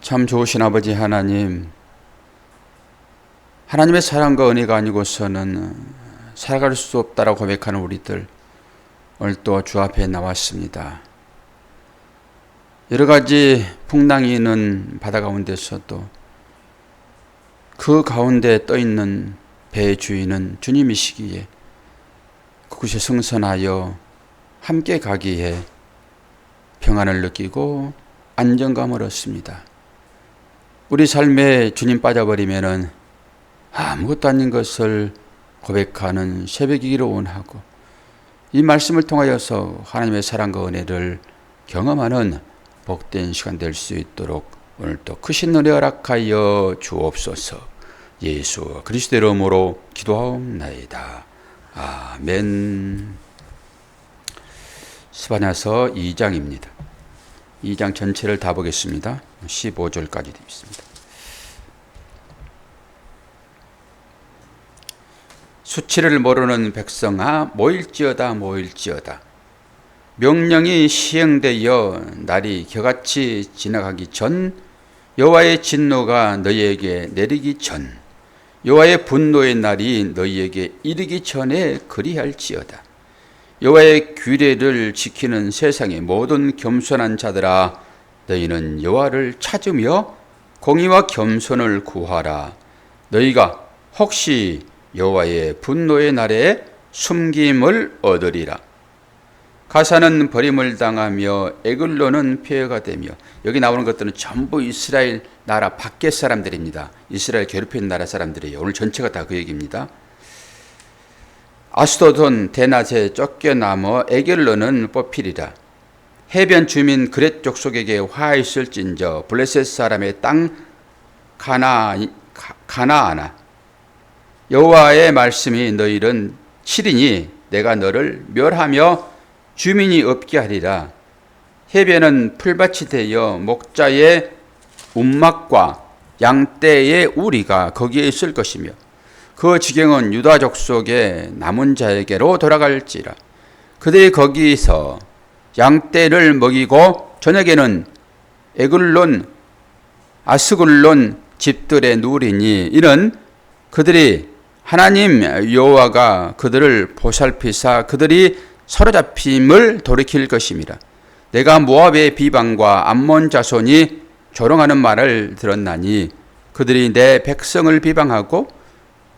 참 좋으신 아버지 하나님, 하나님의 사랑과 은혜가 아니고서는 살아갈 수 없다라고 고백하는 우리들, 오늘 또 주 앞에 나왔습니다. 여러 가지 풍랑이 있는 바다 가운데서도 그 가운데 떠있는 배의 주인은 주님이시기에 그곳에 승선하여 함께 가기에 평안을 느끼고 안정감을 얻습니다. 우리 삶에 주님 빠져버리면은 아무것도 아닌 것을 고백하는 새벽이기를 원하고, 이 말씀을 통하여서 하나님의 사랑과 은혜를 경험하는 복된 시간 될 수 있도록 오늘 또 크신 은혜 허락하여 주옵소서. 예수 그리스도 이름으로 기도하옵나이다. 아멘. 스바냐서 2장입니다. 2장 전체를 다 보겠습니다. 15절까지 되어 있습니다. 수치를 모르는 백성아, 모일지어다 모일지어다. 명령이 시행되어 날이 겨같이 지나가기 전, 여호와의 진노가 너희에게 내리기 전, 여호와의 분노의 날이 너희에게 이르기 전에 그리할지어다. 여호와의 규례를 지키는 세상의 모든 겸손한 자들아, 너희는 여호와를 찾으며 공의와 겸손을 구하라. 너희가 혹시 여호와의 분노의 날에 숨김을 얻으리라. 가사는 버림을 당하며 에글론은 폐허가 되며, 여기 나오는 것들은 전부 이스라엘 나라 밖의 사람들입니다. 이스라엘 괴롭히는 나라 사람들이에요. 오늘 전체가 다 그 얘기입니다. 아스도돈 대낮에 쫓겨나며 에겔론은 뽑히리라. 해변 주민 그렛 족속에게 화 있을진저, 블레셋 사람의 땅 가나아나. 여호와의 말씀이 너희는 치리니 내가 너를 멸하며 주민이 없게 하리라. 해변은 풀밭이 되어 목자의 움막과 양떼의 우리가 거기에 있을 것이며, 그 지경은 유다 족속의 남은 자에게로 돌아갈지라. 그들이 거기서 양떼를 먹이고 저녁에는 에글론 아스글론 집들에 누우리니, 이는 그들이 하나님 여호와가 그들을 보살피사 그들이 사로잡힘을 돌이킬 것임이라. 내가 모압의 비방과 암몬 자손이 조롱하는 말을 들었나니, 그들이 내 백성을 비방하고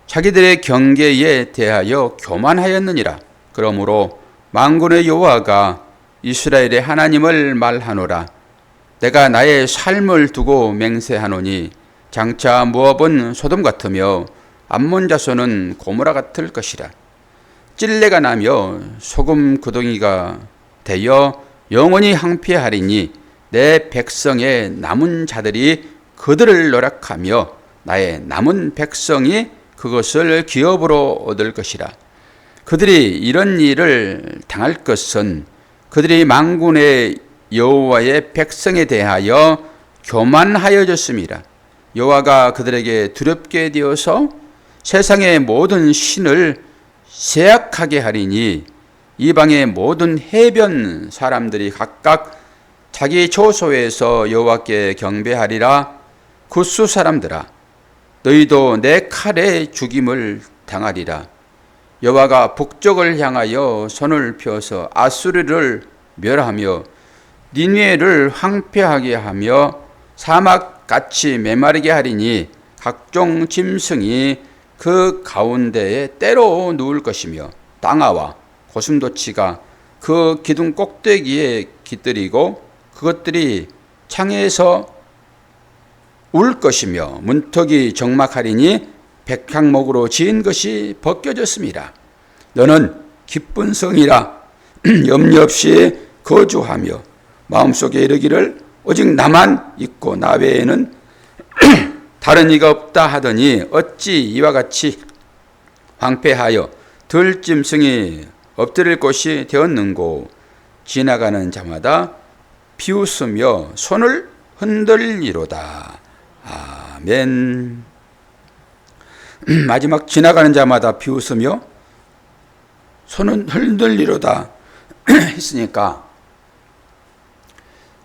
자기들의 경계에 대하여 교만하였느니라. 그러므로 만군의 여호와가 이스라엘의 하나님을 말하노라. 내가 나의 삶을 두고 맹세하노니, 장차 모압은 소돔 같으며 암몬 자손은 고모라 같을 것이라. 찔레가 나며 소금 구덩이가 되어 영원히 항폐하리니, 내 백성의 남은 자들이 그들을 노력하며 나의 남은 백성이 그것을 기업으로 얻을 것이라. 그들이 이런 일을 당할 것은 그들이 만군의 여호와의 백성에 대하여 교만하여졌음이라. 여호와가 그들에게 두렵게 되어서 세상의 모든 신을 세약하게 하리니, 이방의 모든 해변 사람들이 각각 자기 초소에서 여호와께 경배하리라. 굿수 사람들아, 너희도 내 칼에 죽임을 당하리라. 여호와가 북쪽을 향하여 손을 펴서 아수르를 멸하며 니느웨를 황폐하게 하며 사막같이 메마르게 하리니, 각종 짐승이 그 가운데에 때로 누울 것이며, 땅아와 고슴도치가 그 기둥 꼭대기에 깃들이고 그것들이 창에서 울 것이며, 문턱이 적막하리니 백향목으로 지은 것이 벗겨졌습니다. 너는 기쁜 성이라 염려 없이 거주하며 마음속에 이르기를 오직 나만 있고 나 외에는 다른 이가 없다 하더니, 어찌 이와 같이 황폐하여 들짐승이 엎드릴 곳이 되었는고. 지나가는 자마다 비웃으며 손을 흔들리로다. 아멘. 마지막 지나가는 자마다 비웃으며 손은 흔들리로다 했으니까,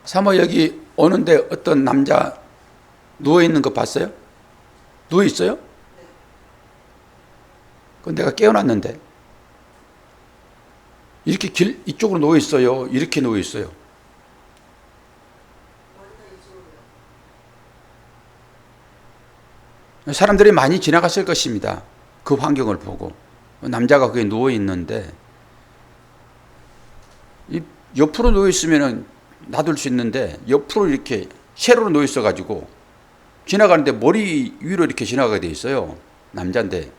사모 여기 오는데 어떤 남자 누워있는 거 봤어요? 누워있어요? 그건 내가 깨어났는데. 이렇게 이쪽으로 누워있어요? 이렇게 누워있어요? 사람들이 많이 지나갔을 것입니다. 그 환경을 보고. 남자가 거기 누워있는데, 옆으로 누워있으면 놔둘 수 있는데, 옆으로 이렇게 세로로 누워있어가지고, 지나가는데 머리 위로 이렇게 지나가게 돼 있어요. 남자인데.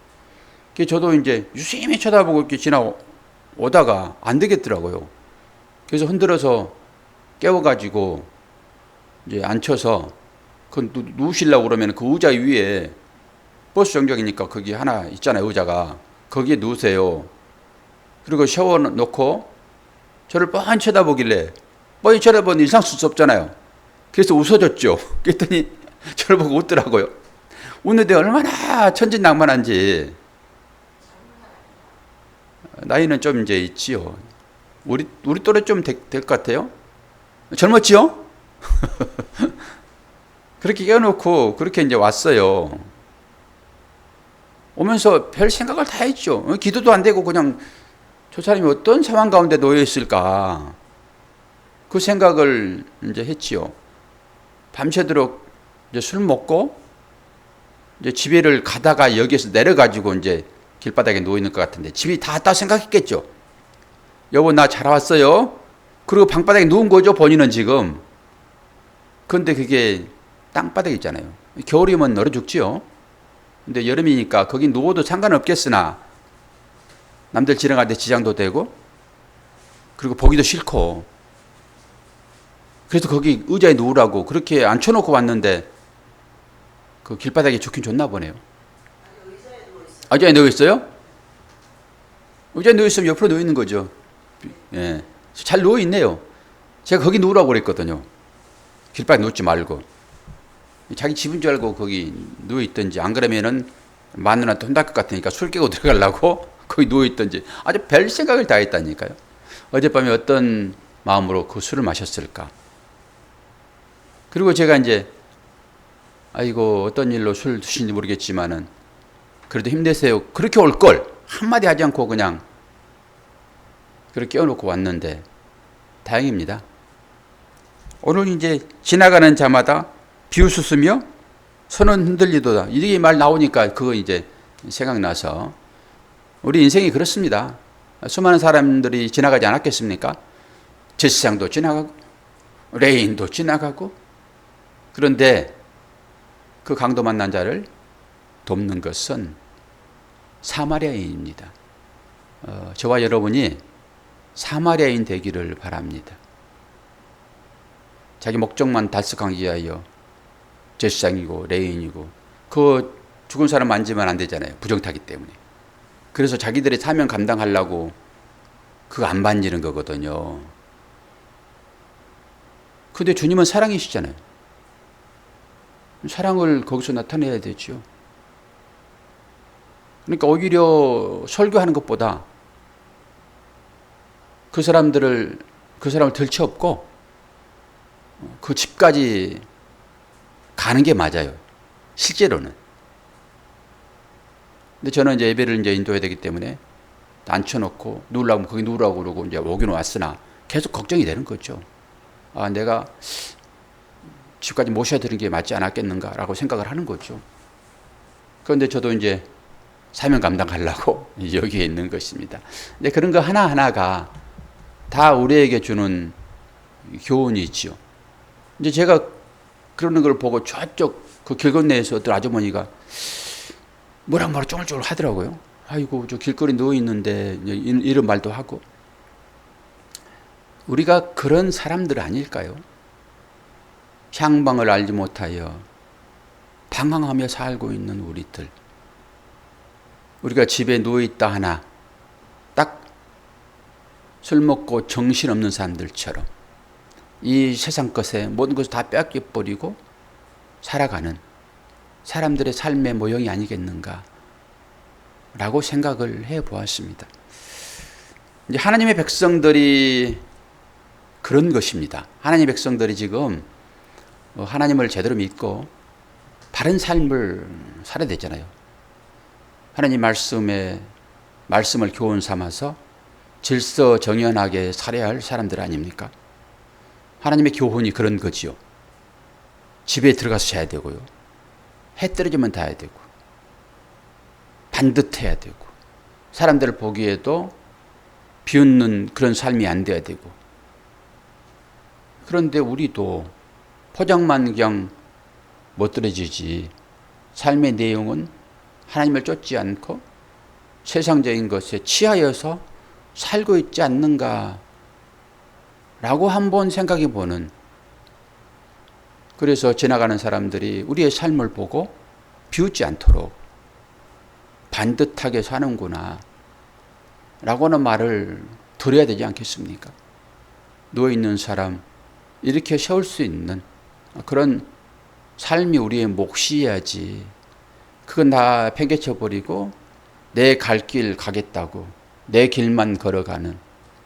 저도 이제 유심히 쳐다보고 이렇게 지나오다가 안 되겠더라고요. 그래서 흔들어서 깨워가지고, 이제 앉혀서, 누우시려고 그러면 그 의자 위에 버스 정류장이니까 거기 하나 있잖아요, 의자가. 거기에 누우세요. 그리고 샤워 놓고 저를 뻔히 쳐다보길래 뻔히 쳐다보는 이상 쓸 수 없잖아요. 그래서 웃어줬죠. 그랬더니 저를 보고 웃더라고요. 웃는데 얼마나 천진난만한지. 나이는 좀 이제 있지요. 우리 또래 좀 될 것 같아요. 젊었지요? 그렇게 깨워놓고 그렇게 이제 왔어요. 오면서 별 생각을 다 했죠. 기도도 안 되고 그냥 저 사람이 어떤 상황 가운데 놓여 있을까. 그 생각을 이제 했지요. 밤새도록 이제 술 먹고 이제 집에를 가다가 여기에서 내려가지고 이제 길바닥에 누워 있는 것 같은데 집이 다 왔다 생각했겠죠. 여보 나 잘 왔어요. 그리고 방바닥에 누운 거죠 본인은 지금. 그런데 그게 땅바닥 있잖아요. 겨울이면 얼어 죽지요. 근데 여름이니까 거기 누워도 상관없겠으나 남들 지나갈 때 지장도 되고 그리고 보기도 싫고 그래서 거기 의자에 누우라고 그렇게 앉혀놓고 왔는데 그 길바닥에 좋긴 좋나 보네요. 의자에 누워 있어요? 의자에 누워 있으면 옆으로 누워 있는 거죠. 예, 잘 누워 있네요. 제가 거기 누우라고 그랬거든요. 길바닥에 누우지 말고. 자기 집인 줄 알고 거기 누워있든지 안 그러면은 마누라한테 혼날 것 같으니까 술 깨고 들어가려고 거기 누워있든지 아주 별 생각을 다 했다니까요. 어젯밤에 어떤 마음으로 그 술을 마셨을까. 그리고 제가 이제 아이고 어떤 일로 술 드시는지 모르겠지만은 그래도 힘내세요. 그렇게 올 걸 한마디 하지 않고 그냥 그렇게 깨워놓고 왔는데 다행입니다. 오늘 이제 지나가는 자마다 비웃으며 손은 흔들리도다. 이렇게 말 나오니까 그거 이제 생각나서 우리 인생이 그렇습니다. 수많은 사람들이 지나가지 않았겠습니까? 제사장도 지나가고 레인도 지나가고 그런데 그 강도 만난 자를 돕는 것은 사마리아인입니다. 저와 여러분이 사마리아인 되기를 바랍니다. 자기 목적만 달성하기 위하여 제사장이고 레인이고 그 죽은 사람 만지면 안 되잖아요. 부정타기 때문에. 그래서 자기들의 사명 감당하려고 그거 안 만지는 거거든요. 근데 주님은 사랑이시잖아요. 사랑을 거기서 나타내야 되죠. 그러니까 오히려 설교하는 것보다 그 사람을 들쳐업고 그 집까지 가는 게 맞아요. 실제로는. 근데 저는 이제 예배를 이제 인도해야 되기 때문에 앉혀놓고 누우려고 거기 누우라고 그러고 이제 오긴 왔으나 계속 걱정이 되는 거죠. 아, 내가 집까지 모셔야 되는 게 맞지 않았겠는가라고 생각을 하는 거죠. 그런데 저도 이제 사명 감당하려고 여기에 있는 것입니다. 근데 그런 거 하나하나가 다 우리에게 주는 교훈이 있죠. 이제 제가 그러는 걸 보고 저쪽 그 길 건너에서 어떤 아주머니가 뭐라 쪼물쪼물 하더라고요. 아이고 저 길거리 누워 있는데 이런 말도 하고. 우리가 그런 사람들 아닐까요? 향방을 알지 못하여 방황하며 살고 있는 우리들. 우리가 집에 누워있다 하나 딱 술 먹고 정신없는 사람들처럼 이 세상 것에 모든 것을 다 뺏겨버리고 살아가는 사람들의 삶의 모형이 아니겠는가 라고 생각을 해보았습니다. 이제 하나님의 백성들이 그런 것입니다. 하나님의 백성들이 지금 하나님을 제대로 믿고 바른 삶을 살아야 되잖아요. 하나님 말씀을 교훈 삼아서 질서정연하게 살아야 할 사람들 아닙니까? 하나님의 교훈이 그런 거지요. 집에 들어가서 자야 되고요. 해 떨어지면 닿아야 되고, 반듯해야 되고, 사람들을 보기에도 비웃는 그런 삶이 안 돼야 되고. 그런데 우리도 포장만 그냥 못 들어지지, 삶의 내용은 하나님을 쫓지 않고 세상적인 것에 취하여서 살고 있지 않는가 라고 한번 생각해 보는, 그래서 지나가는 사람들이 우리의 삶을 보고 비웃지 않도록 반듯하게 사는구나 라고는 말을 들어야 되지 않겠습니까? 누워있는 사람 이렇게 세울 수 있는 그런 삶이 우리의 몫이어야지, 그건 다 팽개쳐버리고 내 갈 길 가겠다고 내 길만 걸어가는,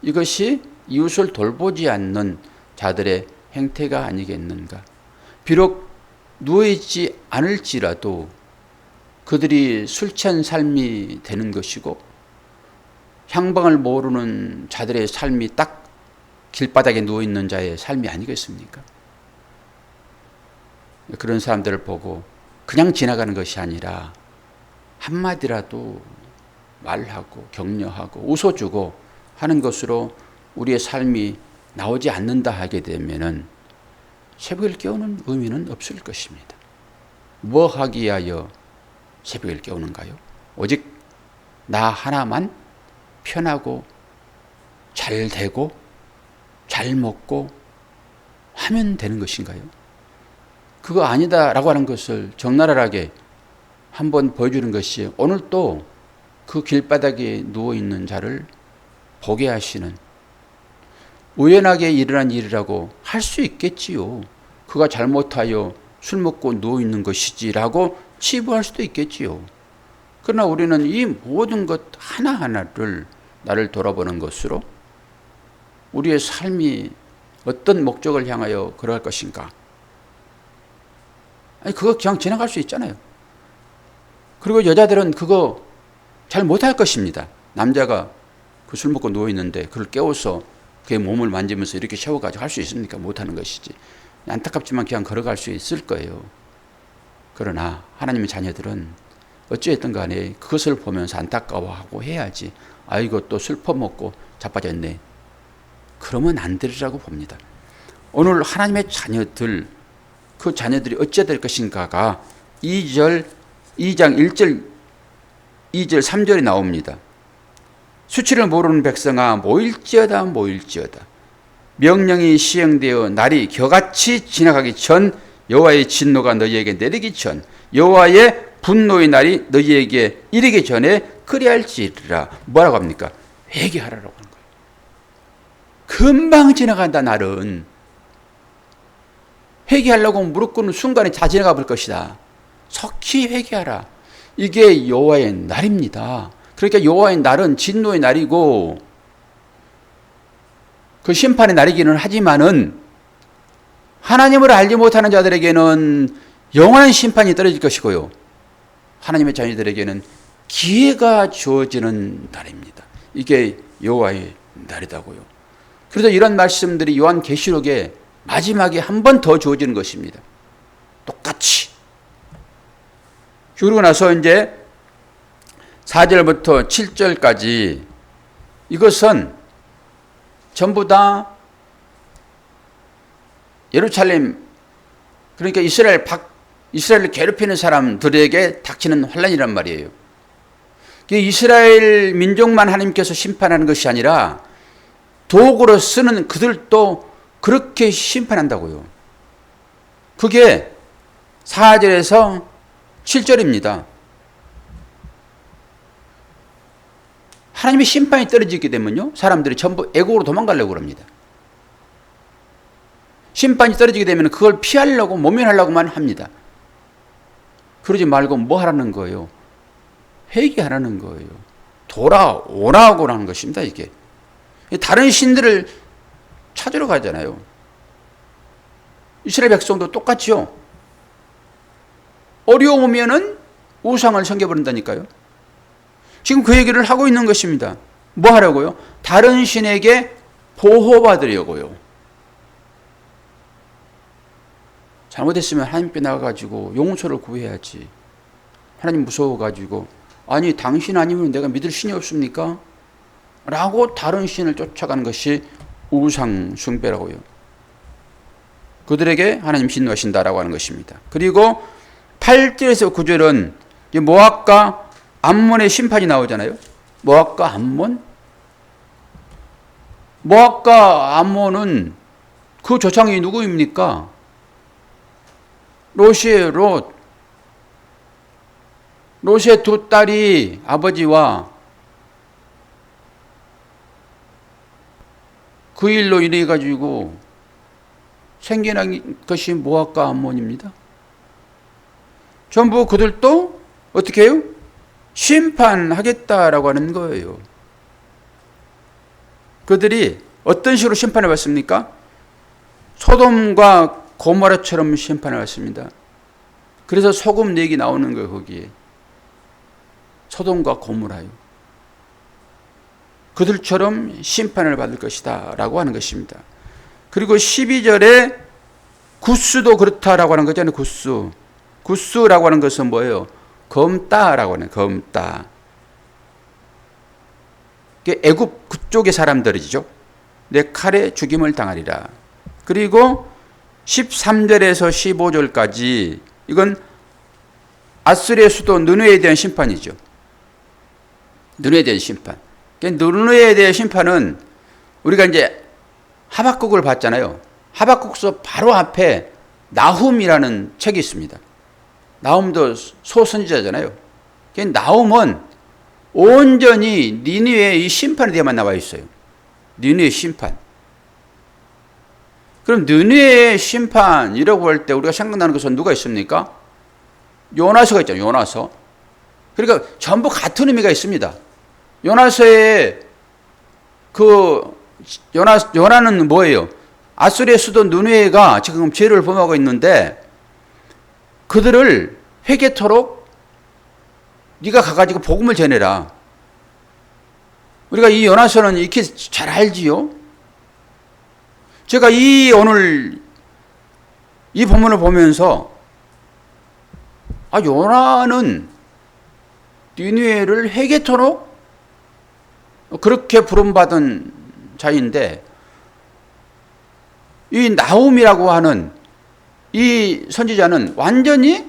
이것이 이웃을 돌보지 않는 자들의 행태가 아니겠는가. 비록 누워있지 않을지라도 그들이 술 취한 삶이 되는 것이고, 향방을 모르는 자들의 삶이 딱 길바닥에 누워있는 자의 삶이 아니겠습니까? 그런 사람들을 보고 그냥 지나가는 것이 아니라 한마디라도 말하고 격려하고 웃어주고 하는 것으로 우리의 삶이 나오지 않는다 하게 되면은 새벽을 깨우는 의미는 없을 것입니다. 뭐 하기 위하여 새벽을 깨우는가요? 오직 나 하나만 편하고 잘 되고 잘 먹고 하면 되는 것인가요? 그거 아니다라고 하는 것을 적나라하게 한번 보여주는 것이 오늘 또 그 길바닥에 누워있는 자를 보게 하시는, 우연하게 일어난 일이라고 할 수 있겠지요. 그가 잘못하여 술 먹고 누워있는 것이지라고 치부할 수도 있겠지요. 그러나 우리는 이 모든 것 하나하나를 나를 돌아보는 것으로 우리의 삶이 어떤 목적을 향하여 걸어갈 것인가. 아니, 그거 그냥 지나갈 수 있잖아요. 그리고 여자들은 그거 잘 못할 것입니다. 남자가 그 술 먹고 누워있는데 그걸 깨워서 그의 몸을 만지면서 이렇게 세워가지고 할 수 있습니까? 못하는 것이지. 안타깝지만 그냥 걸어갈 수 있을 거예요. 그러나 하나님의 자녀들은 어찌했든 간에 그것을 보면서 안타까워하고 해야지. 아이고 또 술 퍼먹고 자빠졌네. 그러면 안 되리라고 봅니다. 오늘 하나님의 자녀들, 그 자녀들이 어찌해야 될 것인가가 2장 1절 2절 3절에 나옵니다. 수치를 모르는 백성아 모일지어다 모일지어다. 명령이 시행되어 날이 겨같이 지나가기 전, 여호와의 진노가 너희에게 내리기 전, 여호와의 분노의 날이 너희에게 이르기 전에 그리할지라. 뭐라고 합니까? 회개하라고 하는 거예요. 금방 지나간다. 날은 회개하려고 무릎 꿇는 순간에 다 지나가 볼 것이다. 속히 회개하라. 이게 여호와의 날입니다. 그러니까 여호와의 날은 진노의 날이고 그 심판의 날이기는 하지만은 하나님을 알지 못하는 자들에게는 영원한 심판이 떨어질 것이고요, 하나님의 자녀들에게는 기회가 주어지는 날입니다. 이게 여호와의 날이다고요. 그래서 이런 말씀들이 요한계시록에 마지막에 한 번 더 주어지는 것입니다. 똑같이. 그러고 나서 이제 4절부터 7절까지 이것은 전부 다 예루살렘, 그러니까 이스라엘을 괴롭히는 사람들에게 닥치는 환난이란 말이에요. 이스라엘 민족만 하나님께서 심판하는 것이 아니라 도구로 쓰는 그들도 그렇게 심판한다고요. 그게 4절에서 7절입니다. 하나님의 심판이 떨어지게 되면요, 사람들이 전부 애국으로 도망가려고 합니다. 심판이 떨어지게 되면 그걸 피하려고 모면하려고만 합니다. 그러지 말고 뭐 하라는 거예요? 회개하라는 거예요. 돌아오라고 하는 것입니다. 이게 다른 신들을 찾으러 가잖아요. 이스라엘 백성도 똑같죠. 어려우면은 우상을 섬겨버린다니까요. 지금 그 얘기를 하고 있는 것입니다. 뭐 하려고요? 다른 신에게 보호받으려고요. 잘못했으면 하나님께 나가가지고 용서를 구해야지. 하나님 무서워가지고 아니 당신 아니면 내가 믿을 신이 없습니까? 라고 다른 신을 쫓아가는 것이 우상 숭배라고요. 그들에게 하나님 진노하신다라고 하는 것입니다. 그리고 8절에서 9절은 모압과 암몬의 심판이 나오잖아요. 모압과 암몬? 모압과 암몬은 그 조상이 누구입니까? 롯이에요, 롯. 롯의 두 딸이 아버지와 그 일로 인해 가지고 생겨난 것이 모압과 암몬입니다. 전부 그들도 어떻게 해요? 심판하겠다라고 하는 거예요. 그들이 어떤 식으로 심판을 받습니까? 소돔과 고모라처럼 심판을 받습니다. 그래서 소금 얘기 나오는 거예요, 거기에. 소돔과 고모라요. 그들처럼 심판을 받을 것이다 라고 하는 것입니다. 그리고 12절에 구스도 그렇다라고 하는 거잖아요. 구스. 구스라고 하는 것은 뭐예요? 검다라고 하는 검다. 애굽 그쪽의 사람들이죠. 내 칼에 죽임을 당하리라. 그리고 13절에서 15절까지 이건 아수르의 수도 느느웨에 대한 심판이죠. 느느웨에 대한 심판. 느느웨에 대한 심판은 우리가 이제 하박국을 봤잖아요. 하박국서 바로 앞에 나훔이라는 책이 있습니다. 나훔도 소선지자잖아요. 나훔은 온전히 니느웨의 이 심판에 대해만 나와 있어요. 니느웨의 심판. 그럼 느느웨의 심판이라고 할 때 우리가 생각나는 것은 누가 있습니까? 요나서가 있잖아요. 요나서. 그러니까 전부 같은 의미가 있습니다. 요나서의 요나는 뭐예요? 아수르의 수도 느느웨가 지금 죄를 범하고 있는데 그들을 회개토록 네가 가가지고 복음을 전해라. 우리가 이 요나서는 이렇게 잘 알지요. 제가 오늘 이 본문을 보면서 요나는 니느웨를 회개토록 그렇게 부름받은 자인데 이 나훔이라고 하는 이 선지자는 완전히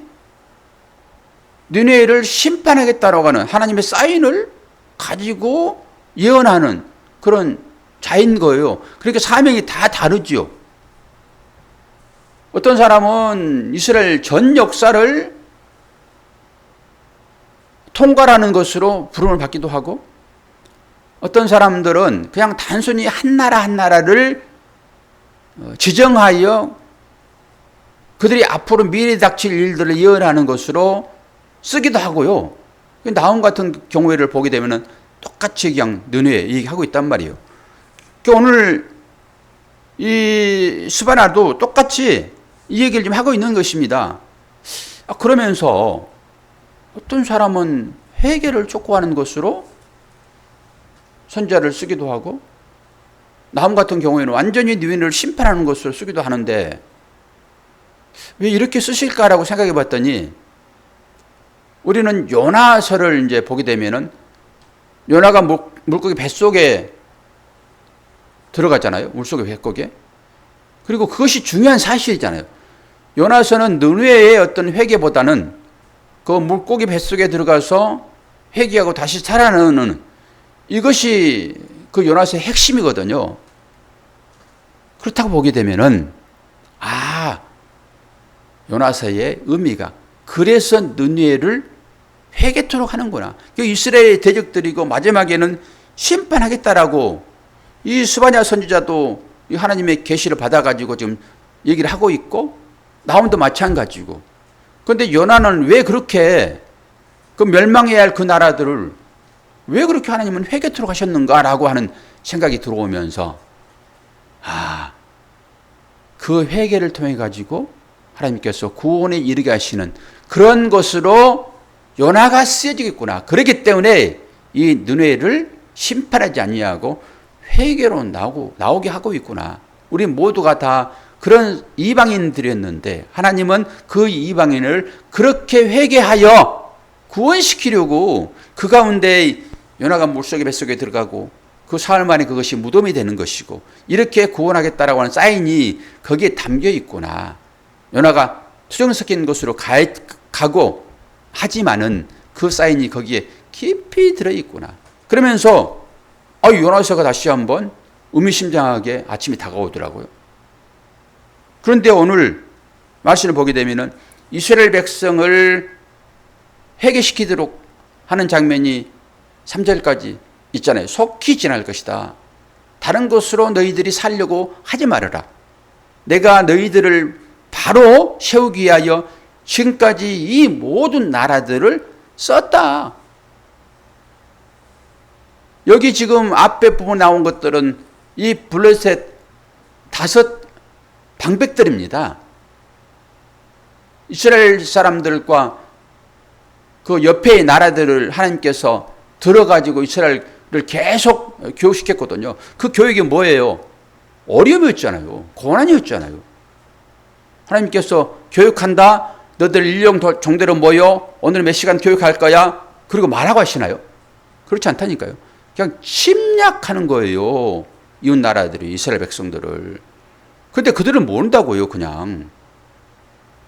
니느웨를 심판하겠다라고 하는 하나님의 사인을 가지고 예언하는 그런 자인 거예요. 그러니까 사명이 다 다르죠. 어떤 사람은 이스라엘 전 역사를 통괄하는 것으로 부름을 받기도 하고 어떤 사람들은 그냥 단순히 한 나라 한 나라를 지정하여 그들이 앞으로 미래에 닥칠 일들을 예언하는 것으로 쓰기도 하고요. 나훔 같은 경우를 보게 되면 똑같이 그냥 느느웨 얘기하고 있단 말이에요. 오늘 이 스바나도 똑같이 이 얘기를 좀 하고 있는 것입니다. 그러면서 어떤 사람은 회개를 촉구하는 것으로 선지자를 쓰기도 하고 나훔 같은 경우에는 완전히 니느웨를 심판하는 것으로 쓰기도 하는데 왜 이렇게 쓰실까라고 생각해 봤더니 우리는 요나서를 이제 보게 되면은 요나가 물고기 뱃속에 들어갔잖아요. 물속의 뱃속에. 그리고 그것이 중요한 사실이잖아요. 요나서는 느느웨의 어떤 회개보다는 그 물고기 뱃속에 들어가서 회개하고 다시 살아나는 이것이 그 요나서의 핵심이거든요. 그렇다고 보게 되면은 요나서의 의미가 그래서 느느웨를 회개토록 하는구나. 이스라엘 대적들이고 마지막에는 심판하겠다라고 이 스바냐 선지자도 하나님의 계시를 받아가지고 지금 얘기를 하고 있고 나훔도 마찬가지고. 그런데 요나는 왜 그렇게 그 멸망해야 할 그 나라들을 왜 그렇게 하나님은 회개토록 하셨는가라고 하는 생각이 들어오면서 그 회개를 통해 가지고 하나님께서 구원에 이르게 하시는 그런 것으로 요나가 쓰여지겠구나. 그렇기 때문에 이 느웨를 심판하지 아니하고 회개로 나오게 하고 있구나. 우리 모두가 다 그런 이방인들이었는데 하나님은 그 이방인을 그렇게 회개하여 구원시키려고 그 가운데 요나가 물속에 뱃속에 들어가고 그 사흘 만에 그것이 무덤이 되는 것이고 이렇게 구원하겠다라고 하는 사인이 거기에 담겨 있구나. 요나가 투정 섞인 곳으로 가고 하지만은 그 사인이 거기에 깊이 들어있구나. 그러면서 요나서가 다시 한번 의미심장하게 아침이 다가오더라고요. 그런데 오늘 말씀을 보게 되면은 이스라엘 백성을 회개시키도록 하는 장면이 3절까지 있잖아요. 속히 지날 것이다. 다른 것으로 너희들이 살려고 하지 말아라. 내가 너희들을 바로 세우기 위하여 지금까지 이 모든 나라들을 썼다. 여기 지금 앞에 부분 나온 것들은 이 블레셋 5 방백들입니다. 이스라엘 사람들과 그 옆의 나라들을 하나님께서 들어가지고 이스라엘을 계속 교육시켰거든요. 그 교육이 뭐예요? 어려움이었잖아요. 고난이었잖아요. 하나님께서 교육한다. 너들 일용 종대로 모여 오늘 몇 시간 교육할 거야. 그리고 말하고 하시나요? 그렇지 않다니까요. 그냥 침략하는 거예요. 이웃 나라들이 이스라엘 백성들을. 그런데 그들은 모른다고요. 그냥.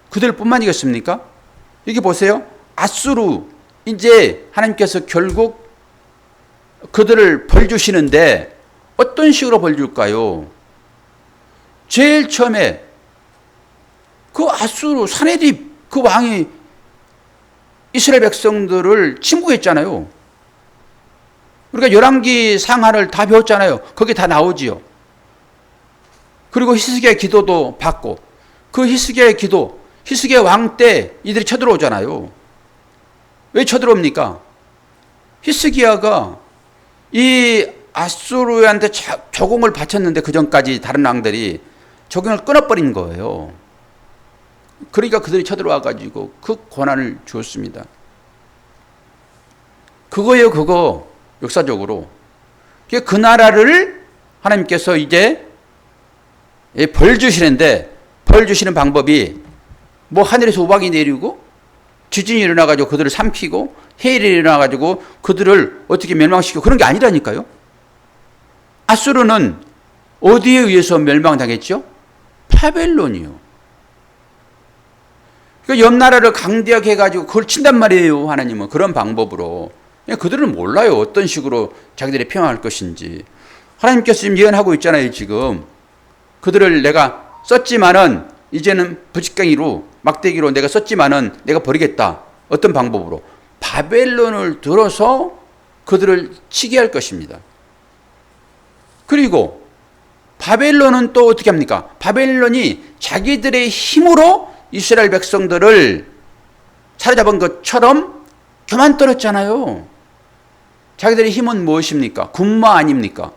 그들 뿐만이겠습니까? 여기 보세요. 아수르. 이제 하나님께서 결국 그들을 벌 주시는데 어떤 식으로 벌 줄까요? 제일 처음에 그 아수르 사네립 그 왕이 이스라엘 백성들을 침공했잖아요. 우리가 열왕기 상하를 다 배웠잖아요. 거기 다 나오지요. 그리고 히스기야의 기도도 받고 그 히스기야의 기도, 히스기야 왕 때 이들이 쳐들어오잖아요. 왜 쳐들어옵니까? 히스기야가 이 아수르한테 조공을 바쳤는데 그 전까지 다른 왕들이 조공을 끊어버린 거예요. 그러니까 그들이 쳐들어와 가지고 그 고난을 주었습니다. 그거예요, 그거. 역사적으로. 그 나라를 하나님께서 이제 벌 주시는데 벌 주시는 방법이 뭐 하늘에서 우박이 내리고 지진이 일어나가지고 그들을 삼키고 해일이 일어나가지고 그들을 어떻게 멸망시키고 그런 게 아니라니까요. 아수르는 어디에 의해서 멸망당했죠? 바벨론이요. 그러니까 옆 나라를 강대하게 해가지고 그걸 친단 말이에요. 하나님은 그런 방법으로. 그들은 몰라요. 어떤 식으로 자기들이 평화할 것인지. 하나님께서 지금 예언하고 있잖아요. 지금 그들을 내가 썼지만은 이제는 부직갱이로 막대기로 내가 썼지만은 내가 버리겠다. 어떤 방법으로? 바벨론을 들어서 그들을 치게 할 것입니다. 그리고 바벨론은 또 어떻게 합니까? 바벨론이 자기들의 힘으로 이스라엘 백성들을 사로잡은 것처럼 교만 떨었잖아요. 자기들의 힘은 무엇입니까? 군마 아닙니까?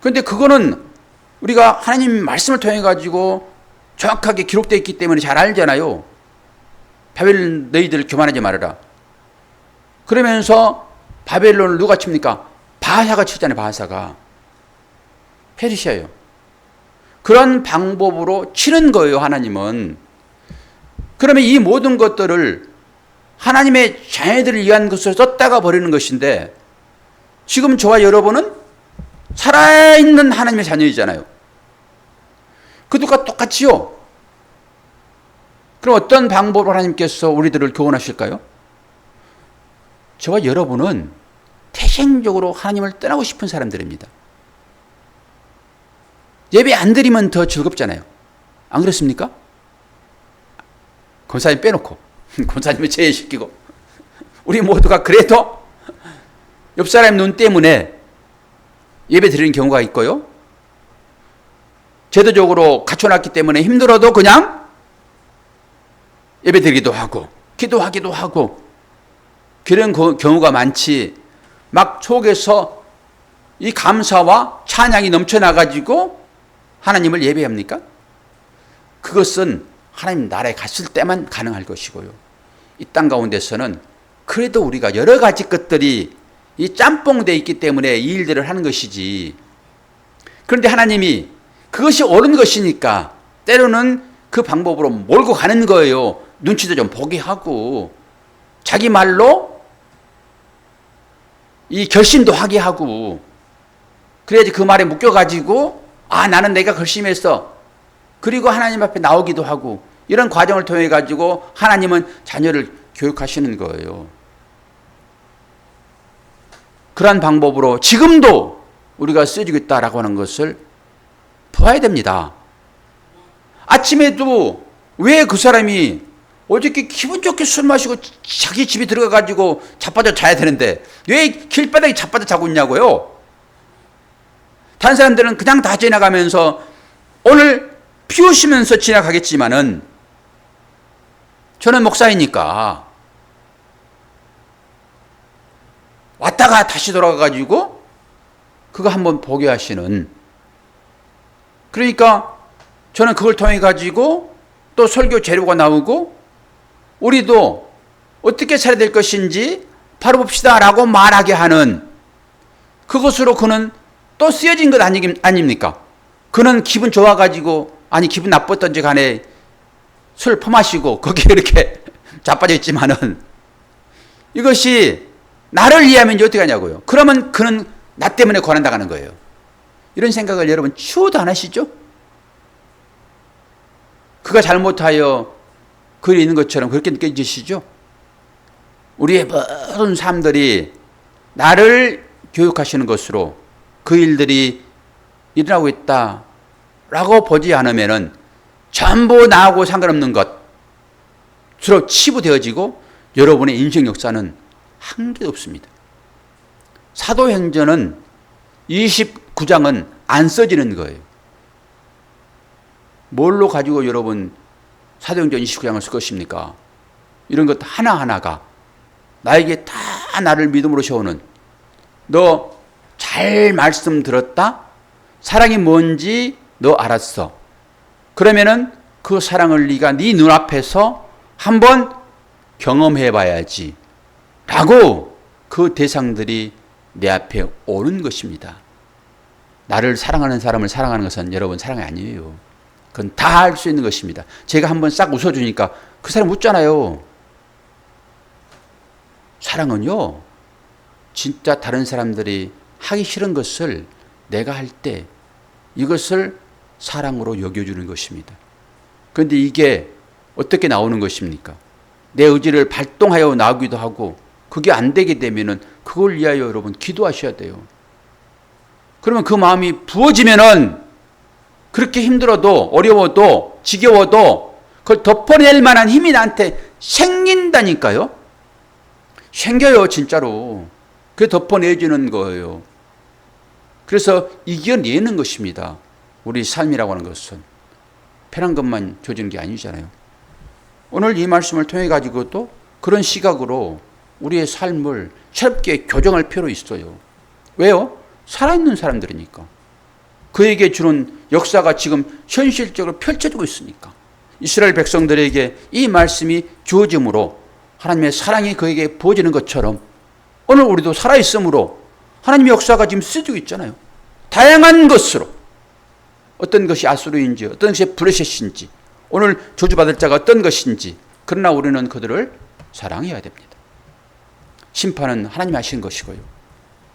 그런데 그거는 우리가 하나님 말씀을 통해 가지고 정확하게 기록되어 있기 때문에 잘 알잖아요. 바벨론 너희들 교만하지 말아라. 그러면서 바벨론을 누가 칩니까? 바하사가 치잖아요. 바하사가. 페르시아예요. 그런 방법으로 치는 거예요. 하나님은. 그러면 이 모든 것들을 하나님의 자녀들을 위한 것으로 썼다가 버리는 것인데 지금 저와 여러분은 살아있는 하나님의 자녀이잖아요. 그들과 똑같지요. 그럼 어떤 방법으로 하나님께서 우리들을 교훈하실까요? 저와 여러분은 태생적으로 하나님을 떠나고 싶은 사람들입니다. 예배 안 드리면 더 즐겁잖아요. 안 그렇습니까? 권사님 빼놓고 권사님을 제외시키고 우리 모두가 그래도 옆 사람 눈 때문에 예배 드리는 경우가 있고요. 제도적으로 갖춰놨기 때문에 힘들어도 그냥 예배 드리기도 하고 기도하기도 하고 그런 경우가 많지. 막 속에서 이 감사와 찬양이 넘쳐나가지고 하나님을 예배합니까? 그것은 하나님 나라에 갔을 때만 가능할 것이고요. 이 땅 가운데서는 그래도 우리가 여러 가지 것들이 이 짬뽕되어 있기 때문에 이 일들을 하는 것이지. 그런데 하나님이 그것이 옳은 것이니까 때로는 그 방법으로 몰고 가는 거예요. 눈치도 좀 보게 하고 자기 말로 이 결심도 하게 하고 그래야지 그 말에 묶여가지고 나는 내가 결심했어. 그리고 하나님 앞에 나오기도 하고 이런 과정을 통해 가지고 하나님은 자녀를 교육하시는 거예요. 그러한 방법으로 지금도 우리가 쓰여지고 있다라고 하는 것을 보아야 됩니다. 아침에도 왜 그 사람이 어저께 기분 좋게 술 마시고 자기 집에 들어가 가지고 자빠져 자야 되는데 왜 길바닥에 자빠져 자고 있냐고요. 다른 사람들은 그냥 다 지나가면서 오늘 피우시면서 지나가겠지만은 저는 목사이니까 왔다가 다시 돌아가가지고 그거 한번 보게 하시는, 그러니까 저는 그걸 통해 가지고 또 설교 재료가 나오고 우리도 어떻게 살아야 될 것인지 바로 봅시다 라고 말하게 하는, 그것으로 그는 또 쓰여진 것 아닙니까? 그는 기분 좋아가지고 기분 나빴던지 간에 술 퍼마시고 거기에 이렇게 자빠져 있지만은 이것이 나를 이해하면 이제 어떻게 하냐고요. 그러면 그는 나 때문에 고난당하는 거예요. 이런 생각을 여러분 추호도 안 하시죠? 그가 잘못하여 그리 있는 것처럼 그렇게 느껴지시죠? 우리의 모든 삶들이 나를 교육하시는 것으로 그 일들이 일어나고 있다라고 보지 않으면은 전부 나하고 상관없는 것으로 치부되어지고 여러분의 인생 역사는 한 개도 없습니다. 사도행전은 29장은 안 써지는 거예요. 뭘로 가지고 여러분 사도행전 29장을 쓸 것입니까? 이런 것 하나하나가 나에게 다 나를 믿음으로 세우는, 너 잘 말씀 들었다? 사랑이 뭔지 너 알았어. 그러면은 그 사랑을 네가 네 눈앞에서 한번 경험해 봐야지 라고 그 대상들이 내 앞에 오는 것입니다. 나를 사랑하는 사람을 사랑하는 것은 여러분 사랑이 아니에요. 그건 다 할 수 있는 것입니다. 제가 한번 싹 웃어주니까 그 사람 웃잖아요. 사랑은요, 진짜 다른 사람들이 하기 싫은 것을 내가 할 때 이것을 사랑으로 여겨주는 것입니다. 그런데 이게 어떻게 나오는 것입니까? 내 의지를 발동하여 나오기도 하고 그게 안 되게 되면은 그걸 위하여 여러분 기도하셔야 돼요. 그러면 그 마음이 부어지면은 그렇게 힘들어도 어려워도 지겨워도 그걸 덮어낼 만한 힘이 나한테 생긴다니까요. 생겨요, 진짜로. 그게 덮어내주는 거예요. 그래서 이겨내는 것입니다. 우리 삶이라고 하는 것은 편한 것만 조지는 게 아니잖아요. 오늘 이 말씀을 통해 가지고도 그런 시각으로 우리의 삶을 새롭게 교정할 필요 있어요. 왜요? 살아있는 사람들이니까. 그에게 주는 역사가 지금 현실적으로 펼쳐지고 있으니까. 이스라엘 백성들에게 이 말씀이 주어짐으로 하나님의 사랑이 그에게 부어지는 것처럼 오늘 우리도 살아있으므로 하나님의 역사가 지금 쓰여지고 있잖아요. 다양한 것으로, 어떤 것이 아수르인지 어떤 것이 브레셋인지 오늘 저주받을 자가 어떤 것인지, 그러나 우리는 그들을 사랑해야 됩니다. 심판은 하나님이 하시는 것이고요.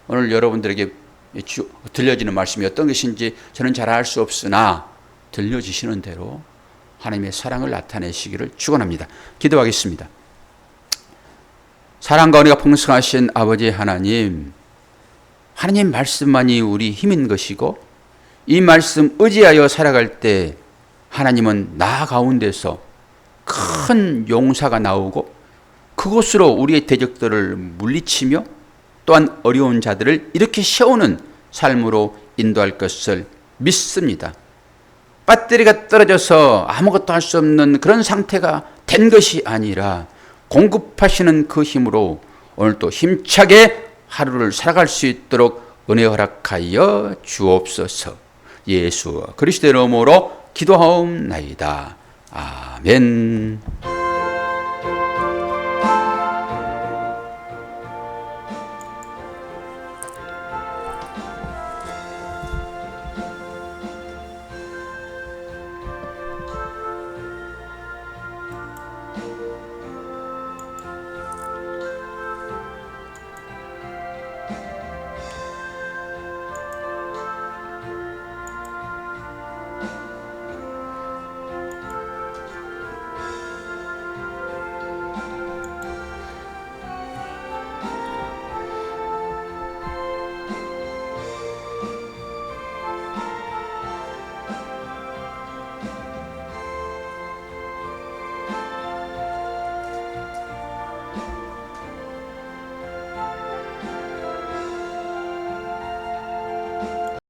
오늘 여러분들에게 들려지는 말씀이 어떤 것인지 저는 잘 알 수 없으나 들려지시는 대로 하나님의 사랑을 나타내시기를 축원합니다. 기도하겠습니다. 사랑과 은혜가 풍성하신 아버지 하나님, 하나님 말씀만이 우리 힘인 것이고 이 말씀 의지하여 살아갈 때 하나님은 나 가운데서 큰 용사가 나오고 그것으로 우리의 대적들을 물리치며 또한 어려운 자들을 이렇게 세우는 삶으로 인도할 것을 믿습니다. 배터리가 떨어져서 아무것도 할 수 없는 그런 상태가 된 것이 아니라 공급하시는 그 힘으로 오늘도 힘차게 하루를 살아갈 수 있도록 은혜 허락하여 주옵소서. 예수 그리스도의 이름으로 기도하옵나이다. 아멘.